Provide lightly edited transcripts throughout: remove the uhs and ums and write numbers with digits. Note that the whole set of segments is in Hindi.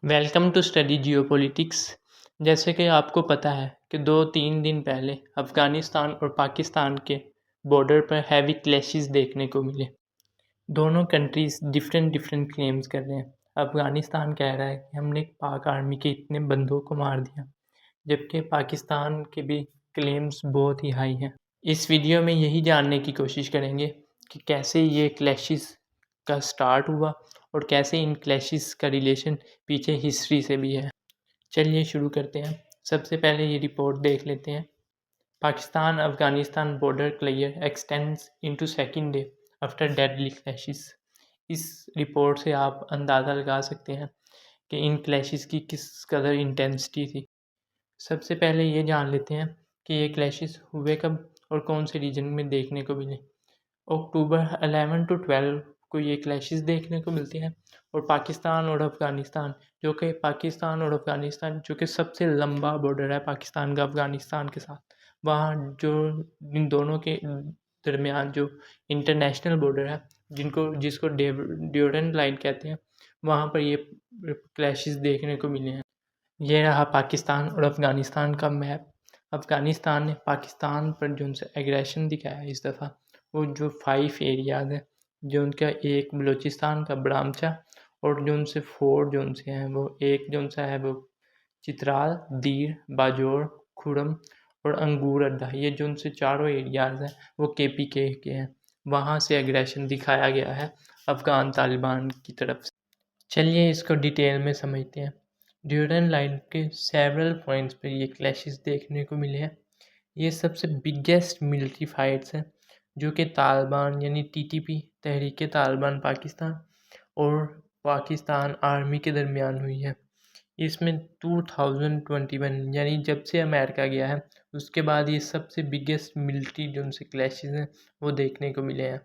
Welcome to study geopolitics. जैसे कि आपको पता है कि 2-3 दिन पहले अफ़गानिस्तान और पाकिस्तान के बॉर्डर पर हैवी क्लैशेस देखने को मिले। दोनों कंट्रीज़ डिफरेंट डिफरेंट क्लेम्स कर रहे हैं। अफ़गानिस्तान कह रहा है कि हमने पाक आर्मी के इतने बंदों को मार दिया, जबकि पाकिस्तान के भी क्लेम्स बहुत ही हाई हैं। इस वीडियो में यही जानने की कोशिश करेंगे कि कैसे ये क्लैशेस का स्टार्ट हुआ और कैसे इन क्लैशेस का रिलेशन पीछे हिस्ट्री से भी है। चलिए शुरू करते हैं। सबसे पहले ये रिपोर्ट देख लेते हैं। Pakistan Afghanistan border clear x tends into second day after deadly clashes. इस रिपोर्ट से आप अंदाज़ा लगा सकते हैं कि इन क्लैशेस की किस कदर इंटेंसिटी थी। सबसे पहले ये जान लेते हैं कि ये क्लैशेस हुए कब और कौन से रीजन में देखने को मिले। अक्टूबर 11 टू 12 को ये क्लैशेस देखने को मिलते हैं और पाकिस्तान और अफ़गानिस्तान जो कि सबसे लंबा बॉर्डर है पाकिस्तान का अफ़गानिस्तान के साथ, वहाँ जो इन दोनों के दरमियान जो इंटरनेशनल बॉर्डर है जिसको ड्यूरेंट लाइन कहते हैं, वहाँ पर ये क्लैशेस देखने को मिले हैं। ये रहा पाकिस्तान और अफ़गानिस्तान का मैप। अफ़गानिस्तान ने पाकिस्तान पर जो उनसे एग्रेशन दिखाया इस दफ़ा, वो जो 5 एरियाज़ हैं, जो उनका एक बलूचिस्तान का बड़ामचा और जो उनसे 4 जो उनसे हैं, वो एक जो उनसा है वो चित्राल, दीर, बाजौर, खुरम और अंगूर अड्डा। ये जो उनसे चारों एरियाज़ हैं वो KPK के हैं। वहाँ से एग्रेशन दिखाया गया है अफ़गान तालिबान की तरफ से। चलिए इसको डिटेल में समझते हैं। ड्यूरेंट लाइन के सेवरल पॉइंट्स पर ये क्लैशेस देखने को मिले हैं। ये सबसे बिगेस्ट मिलिट्री फाइट्स हैं जो कि तालिबान यानी TTP तहरीक तालिबान पाकिस्तान और पाकिस्तान आर्मी के दरमियान हुई है। इसमें 2021 यानी जब से अमेरिका गया है उसके बाद ये सबसे बिगेस्ट मिलिट्री जो उनसे क्लैशेस हैं वो देखने को मिले हैं।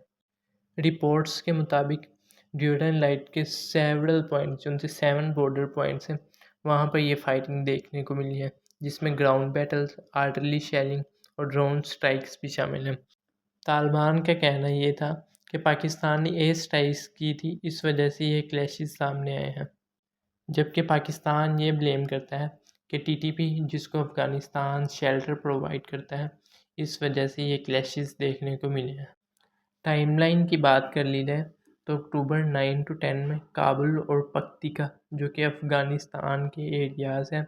रिपोर्ट्स के मुताबिक ड्यूरेंट लाइन के सेवरल पॉइंट्स जो उनसे 7 बॉर्डर पॉइंट्स हैं, वहाँ पर ये फाइटिंग देखने को मिली है, जिसमें ग्राउंड बैटल्स, आर्टिलरी शेलिंग और ड्रोन स्ट्राइक्स भी शामिल हैं। तालिबान का कहना ये था कि पाकिस्तान ने एयर स्ट्राइक्स की थी, इस वजह से ये क्लैशेस सामने आए हैं, जबकि पाकिस्तान ये ब्लेम करता है कि TTP जिसको अफ़गानिस्तान शेल्टर प्रोवाइड करता है, इस वजह से ये क्लैशेस देखने को मिले हैं। टाइमलाइन की बात कर ली जाए तो अक्टूबर 9 टू 10 में काबुल और पक्तिका जो कि अफ़गानिस्तान के एरियाज़ हैं,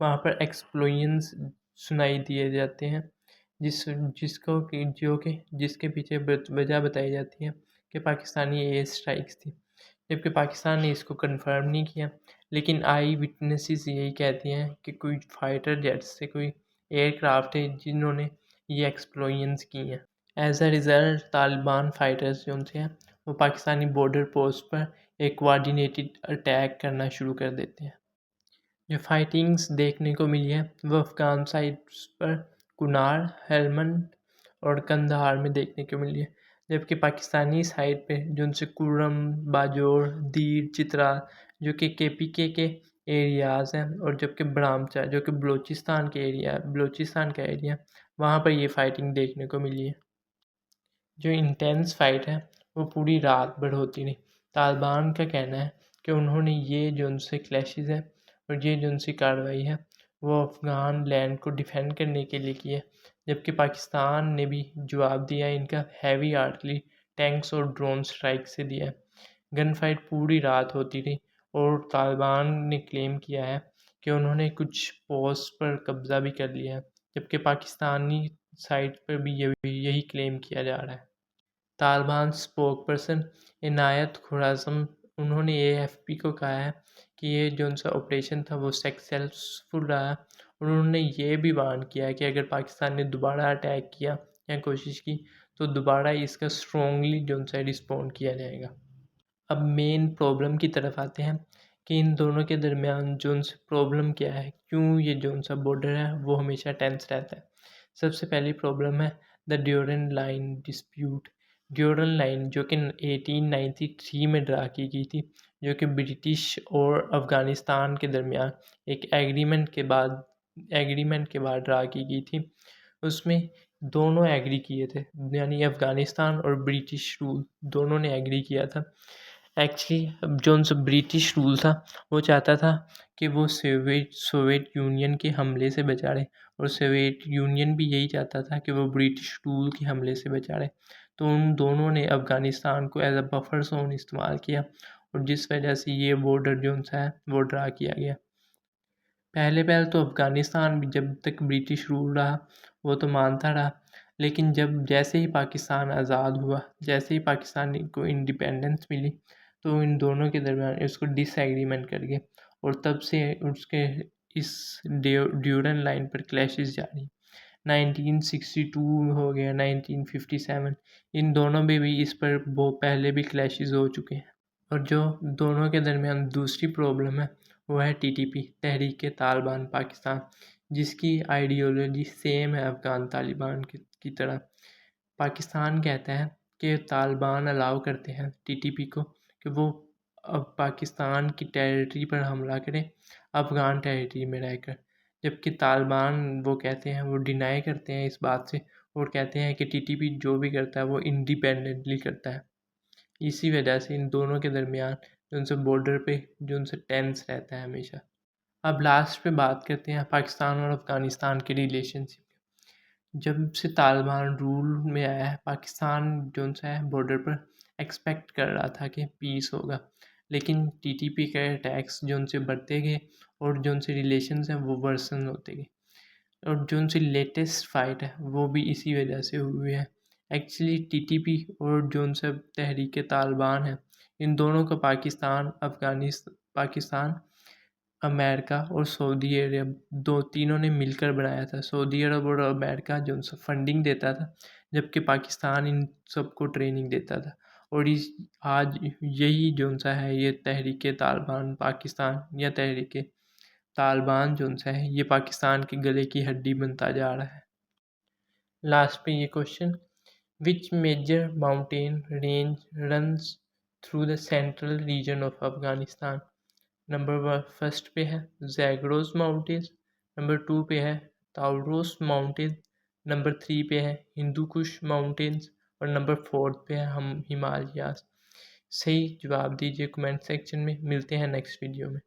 वहाँ पर एक्सप्लोजन्स सुनाई दिए जाते हैं, जिसके पीछे वजह बताई जाती है कि पाकिस्तानी एयर स्ट्राइक्स थी, जबकि पाकिस्तान ने इसको कंफर्म नहीं किया। लेकिन आई विटनेसेस यही कहती हैं कि कोई फाइटर जेट्स से कोई एयरक्राफ्ट है जिन्होंने ये एक्सप्लोजन्स की हैं। As a result Taliban fighters जो उनसे हैं वो पाकिस्तानी बॉर्डर पोस्ट पर एक कोऑर्डिनेटेड अटैक करना शुरू कर देते हैं। जो फाइटिंग्स देखने को मिली है वो अफ़गान साइड्स पर कुनार, हेलमंड और कंधार में देखने को मिली है, जबकि पाकिस्तानी साइड पे जो उनसे कुर्रम, बाजौर, दीर, चित्राल जो कि KPK के एरियाज़ हैं और जबकि बड़ामचा जो कि बलूचिस्तान का एरिया, वहाँ पर ये फाइटिंग देखने को मिली है। जो इंटेंस फाइट है वो पूरी रात भर होती रही। तालिबान का कहना है कि उन्होंने ये जो उनसे क्लैशेस है और ये जो उनसी कार्रवाई है वो अफ़गान लैंड को डिफेंड करने के लिए की है, जबकि पाकिस्तान ने भी जवाब दिया है इनका हैवी आर्टिलरी, टैंक्स और ड्रोन स्ट्राइक से दिया है। गन फाइट पूरी रात होती रही और तालिबान ने क्लेम किया है कि उन्होंने कुछ पोस्ट पर कब्ज़ा भी कर लिया है, जबकि पाकिस्तानी साइड पर भी यही क्लेम किया जा रहा है। तालिबान स्पोकपर्सन इनायत खुरासम उन्होंने AFP को कहा है कि ये जो उनका ऑपरेशन था वो सक्सेसफुल रहा है और उन्होंने ये भी वार्न किया है कि अगर पाकिस्तान ने दोबारा अटैक किया या कोशिश की तो दोबारा इसका स्ट्रॉन्गली जो उनसे रिस्पॉन्ड किया जाएगा। अब मेन प्रॉब्लम की तरफ आते हैं कि इन दोनों के दरमियान जो उनसे प्रॉब्लम क्या है, क्यों ये जो उनका बॉर्डर है वो हमेशा टेंस रहता है। सबसे पहली प्रॉब्लम है the Durand line dispute. Durand line जो कि 1893 में ड्रा की गई थी, जो कि ब्रिटिश और अफ़गानिस्तान के दरमियान एक एग्रीमेंट के बाद ड्रा की गई थी। उसमें दोनों एग्री किए थे, यानी अफ़गानिस्तान और ब्रिटिश रूल दोनों ने एग्री किया था एक्चुअली जो सा ब्रिटिश रूल था वो चाहता था कि वो सोवियत यूनियन के हमले से बचा रहे, और सोवियत यूनियन भी यही चाहता था कि वो ब्रिटिश रूल के हमले से बचा रहे। तो उन दोनों ने अफ़गानिस्तान को एज अ बफर जोन इस्तेमाल किया, और जिस वजह से ये बॉर्डर जो सा है वो ड्रा किया गया। पहले पहले तो अफ़गानिस्तान भी जब तक ब्रिटिश रूल रहा वो तो मानता रहा, लेकिन जब जैसे ही पाकिस्तान आज़ाद हुआ, जैसे ही पाकिस्तान को इंडिपेंडेंस मिली, तो इन दोनों के दरमियान इसको डिसएग्रीमेंट कर गए, और तब से उसके इस ड्यूरन लाइन पर क्लैशेस जारी। 1962 हो गया, 1957, इन दोनों में भी इस पर वो पहले भी क्लैशेस हो चुके हैं। और जो दोनों के दरमियान दूसरी प्रॉब्लम है वो है टीटीपी, तहरीक तालिबान पाकिस्तान, जिसकी आइडियोलॉजी सेम है अफ़गान तालिबान की तरह। पाकिस्तान कहता है कि तालिबान अलाउ करते हैं टीटीपी को कि वो अब पाकिस्तान की टेरिटरी पर हमला करें अफ़गान टेरिटरी में रहकर, जबकि तालिबान वो कहते हैं, वो डिनाई करते हैं इस बात से, और कहते हैं कि टीटीपी जो भी करता है वो इंडिपेंडेंटली करता है। इसी वजह से इन दोनों के दरमियान जो उनसे बॉर्डर पे जो उनसे टेंस रहता है हमेशा। अब लास्ट पे बात करते हैं पाकिस्तान और अफ़गानिस्तान के रिलेशनशिप। जब से तालिबान रूल में आया है, पाकिस्तान जो सा है बॉर्डर पर एक्सपेक्ट कर रहा था कि पीस होगा, लेकिन टीटीपी के अटैक्स जो उनसे बढ़ते गए और जो उनसे रिलेशंस हैं वो वर्सन होते गए, और जो उनसे लेटेस्ट फाइट है वो भी इसी वजह से हुई है। एक्चुअली टीटीपी और जो उनसे तहरीक तालिबान है, इन दोनों का पाकिस्तान, अमेरिका और सऊदी अरब दो तीनों ने मिलकर बनाया था। सऊदी अरब और अमेरिका जो उनसे फंडिंग देता था, जबकि पाकिस्तान इन सबको ट्रेनिंग देता था। और इस आज यही जो सा है ये तहरीक तालिबान पाकिस्तान या तहरीक तालिबान जो सा है ये पाकिस्तान के गले की हड्डी बनता जा रहा है। लास्ट पे ये question, which major mountain range runs through the central region of Afghanistan. Number first पे है जैग्रोस माउंटेन्स, नंबर 2 पे है ताउरोस माउंटेन, नंबर 3 पे है हिंदू कुश माउंटेन्स, और नंबर 4 पे है हम हिमालयास। सही जवाब दीजिए कमेंट सेक्शन में। मिलते हैं नेक्स्ट वीडियो में।